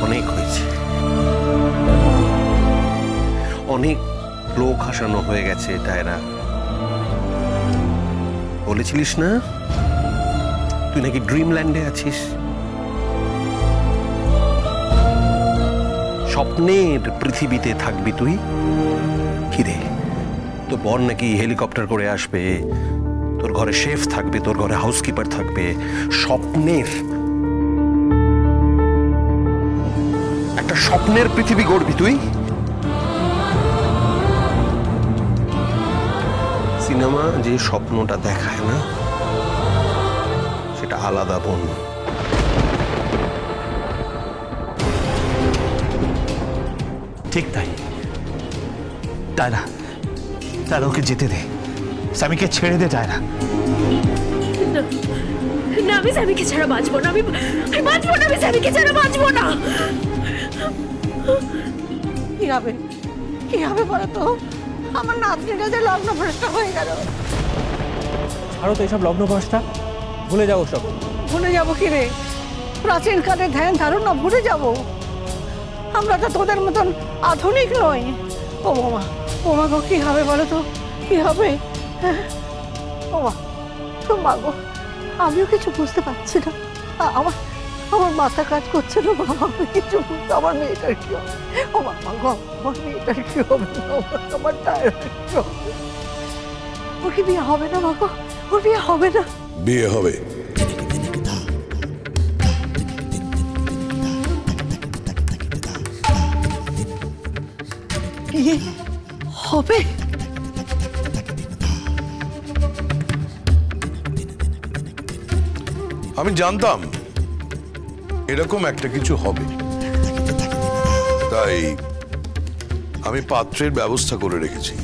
অনেক হয়েছে, অনেক লোক হাসানো হয়ে গেছে। ডায়রা, বলেছিলিস না তুই নাকি ড্রিমল্যান্ডে আছিস, স্বপ্নের পৃথিবীতে থাকবি তুই। কিরে, তোর বর নাকি হেলিকপ্টার করে আসবে, তোর ঘরে শেফ থাকবে, তোর ঘরে হাউসকিপার থাকবে, স্বপ্নের একটা স্বপ্নের পৃথিবী গড়বি তুই। সিনেমা যে স্বপ্নটা দেখায় না সেটা আলাদা বোন। ঠিক তাই। ডায়রা, তারা ওকে যেতে দে, স্বামীকে ছেড়ে দে। ডায়রা, না, আমি স্বামীকে ছাড়া বাঁচবো না, আমি বাঁচবো না, আমি স্বামীকে ছাড়া বাঁচবো না। কি হবে, কি হবে বলো তো? আমার নাতনিটা যে লগ্ন ভ্রষ্ট হয়ে গেল। আরো তো এইসব লগ্ন ভ্রষ্টা, ভুলে যাও সব। ভুলে যাবো কি রে? প্রাচীন কালের ধ্যান ধারণা ভুলে যাবো? আমরা তো তোদের মতন আধুনিক নই। ও মামা, ও মা গো, কি হবে বলো তো? কি হবে? ও মা, তো মা গো, আমিও কিছু বুঝতে পারছি না। আমার আমার মাথা কাজ করছে না বাবা, আমি কিছু বুঝতে। আমার মেয়েটার কি হবে? ও মা গো, আমার মেয়েটার কি হবে? আমার ডায়রার কি হবে? ওর কি বিয়ে হবে না বাবা? ওর বিয়ে হবে না? বিয়ে হবে। বিয়ে হবে? আমি জানতাম এরকম একটা কিছু হবে, তাই আমি পাত্রের ব্যবস্থা করে রেখেছি।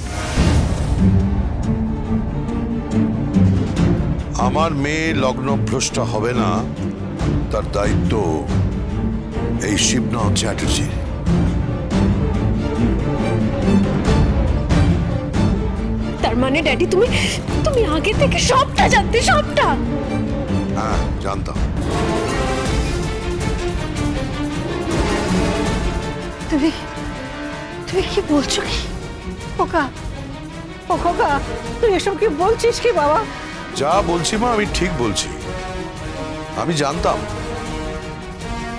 আমার মেয়ে লগ্নভ্রষ্ট হবে না, তার দায়িত্ব এই শিবনাথ চ্যাটার্জির। তার মানে ড্যাডি, তুমি তুমি আগে থেকে সবটা জানতে, সবটা? হ্যাঁ, জানতাম। তুমি তুমি কি বলছো? কি খোকা, ও খোকা, তুই এসব কি বলছিস কি বাবা? যা বলছি মা, আমি ঠিক বলছি। আমি জানতাম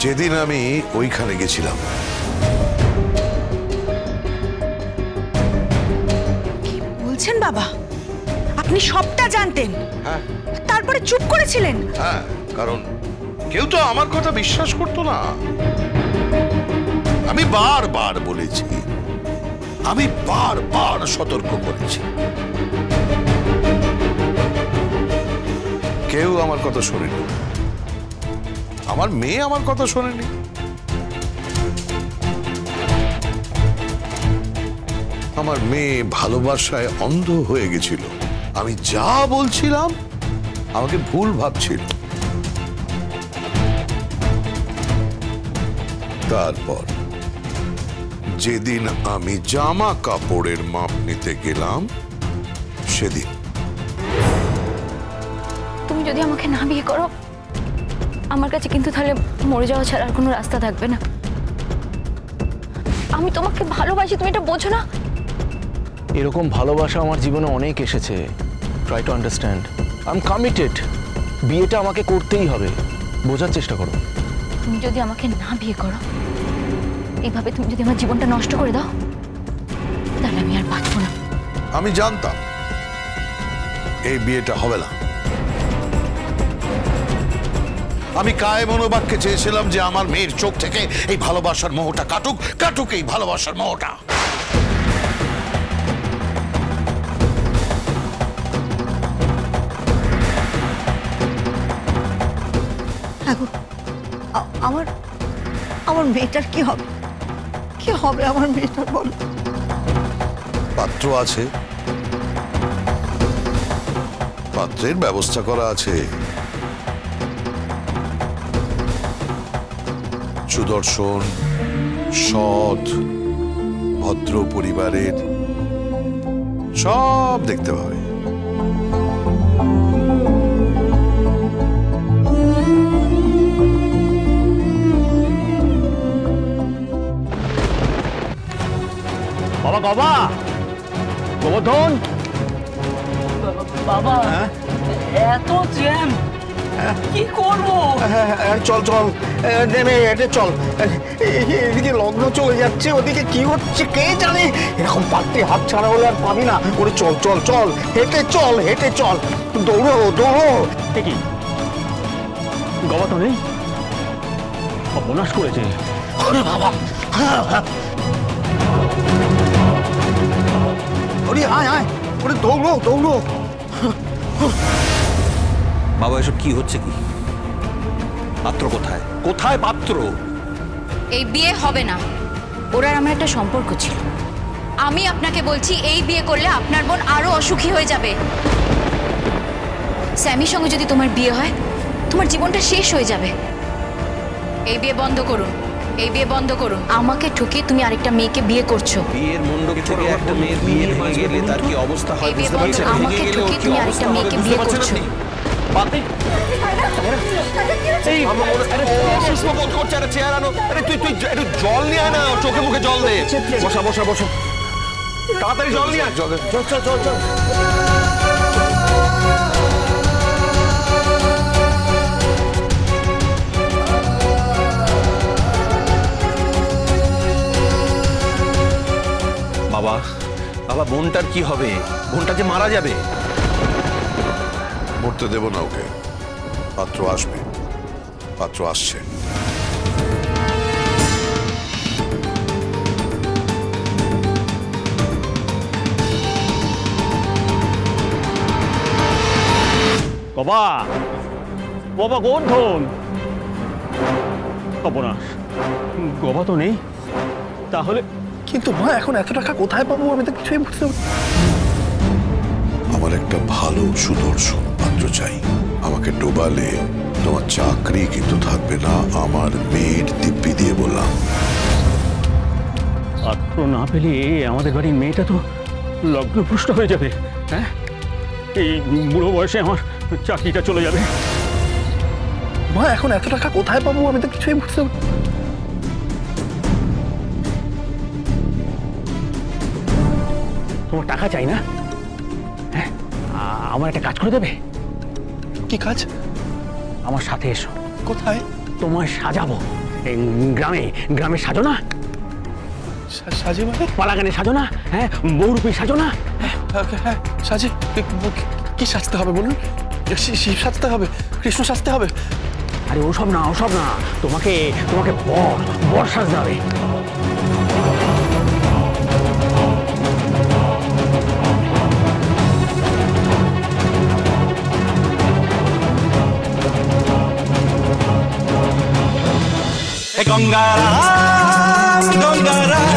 যেদিন আমি ওইখানে গেছিলাম। কি বলছেন বাবা? আপনি সবটা জানতেন, হ্যাঁ, তারপরে চুপ করেছিলেন? হ্যাঁ, কারণ কেউ তো আমার কথা বিশ্বাস করতো না। আমি বারবার বলেছি, আমি বারবার সতর্ক করেছি, কেউ আমার কথা শোনেনি। আমার মেয়ে আমার কথা শোনেনি। আমার মেয়ে ভালোবাসায় অন্ধ হয়ে গেছিল। আমি যা বলছিলাম আমাকে ভুল ভাবছিল। তারপর যেদিন আমি জামা কাপড়ের মাপ নিতে গেলাম, সেদিন তুমি যদি আমাকে না বিয়ে করো, আমার কাছে কিন্তু তাহলে মরে যাওয়া ছাড়া আর কোনো রাস্তা থাকবে না। আমি তোমাকে ভালোবাসি, তুমি এটা বোঝো না? এরকম ভালোবাসা আমার জীবনে অনেক এসেছে। Try to understand. I am committed. বিয়েটা আমাকে করতেই হবে, বোঝার চেষ্টা করো। তুমি যদি আমাকে না বিয়ে করো, এইভাবে তুমি যদি আমার জীবনটা নষ্ট করে দাও, তাহলে আমি আর বাঁচবো না। আমি জানতাম এই বিয়েটা হবে না। আমি কায় মনোবাক্যে চেয়েছিলাম যে আমার মেয়ের চোখ থেকে এই ভালোবাসার মোহটা কাটুক, কাটুক এই ভালোবাসার মোহটা। আমার আমার মেয়েটার কি হবে? কি হবে আমার মেয়েটার বল? পাত্র আছে, পাত্রের ব্যবস্থা করা আছে। সুদর্শন, সৎ, ভদ্র পরিবারের, সব দেখতে পাবে। বাবা, গোবর্ধন। বাবা, এত জ্যাম, কি করব? চল চল, নেমে হেঁটে চল। এদিকে লগ্ন চলে যাচ্ছে, ওদিকে কি হচ্ছে কে জানে। এরকম পাত্রে হাত ছাড়া হলে আর পাবি না। ওরে চল চল চল, হেঁটে চল, হেঁটে চল, দৌড়ো দৌড়ো। কি গবা তো নেই, অপনাশ করেছে। ওরে বাবা, ওরে আয় আয়, ওরে দৌড়ো দৌড়ো। বাবা এসব কি হচ্ছে? কি পাত্র কোথায়? কোথায় পাত্র? এই বিয়ে হবে না। ওরা আমার একটা সম্পর্ক ছিল। আমি আপনাকে বলছি, এই বিয়ে করলে আপনার বোন আরো অসুখী হয়ে যাবে। স্যামির সঙ্গে যদি তোমার বিয়ে হয়, তোমার জীবনটা শেষ হয়ে যাবে। এই বিয়ে বন্ধ করুন, এই বিয়ে বন্ধ করুন। আমাকে ঠকিয়ে তুমি আরেকটা মেয়েকে বিয়ে করছো। বিয়ের মণ্ডপ থেকে একটা মেয়ের বিয়ে ভেঙে গেলে তার কি অবস্থা হয় বুঝতে পারছেন? আমাকে ঠকিয়ে তুমি আরেকটা মেয়েকে বিয়ে করছো। জল নিয়ে আয় না, চোখে মুখে জল দে। বসা বসা বসা, তাড়াতাড়ি জল নিয়ে আয়। চল চল চল চল। বাবা, বাবা বোনটার কি হবে? বোনটা যে মারা যাবে। মরতে দেব না ওকে। পাত্র আসবে, পাত্র আসছে। বাবা, বাবা গোবর্ধন। অপনাশ, গবা তো নেই, তাহলে? কিন্তু মা, এখন এত টাকা কোথায় পাবো? আমি তো কিছুই বুঝতে পারছি। আমার একটা ভালো সুদর্শন পাত্র চাই। আমাকে ডোবালে তোমার চাকরি কিন্তু থাকবে না। আমার মেয়ের দিব্যি দিয়ে বললাম। পাত্র না পেলে আমাদের বাড়ির মেয়েটা তো লগ্নভ্রষ্ট হয়ে যাবে। হ্যাঁ, এই বুড়ো বয়সে আমার চাকরিটা চলে যাবে। মা, এখন এত টাকা কোথায় পাবো? আমি তো কিছুই বুঝতে পারছি। তোমার টাকা চাই না? হ্যাঁ, আমার একটা কাজ করে দেবে। কি কাজ? আমার সাথে এসো। কোথায়? তোমায় সাজাবো। এই গ্রামে, গ্রামে সাজো না? সাজে মানে? পালাগানে সাজো না? হ্যাঁ, বহুরূপী সাজো না? হ্যাঁ সাজে। কি সাজতে হবে বলুন? শিব সাজতে হবে? কৃষ্ণ সাজতে হবে? আরে ওসব না, ওসব না। তোমাকে তোমাকে বর বর সাজতে হবে। গঙ্গারাম গঙ্গারাম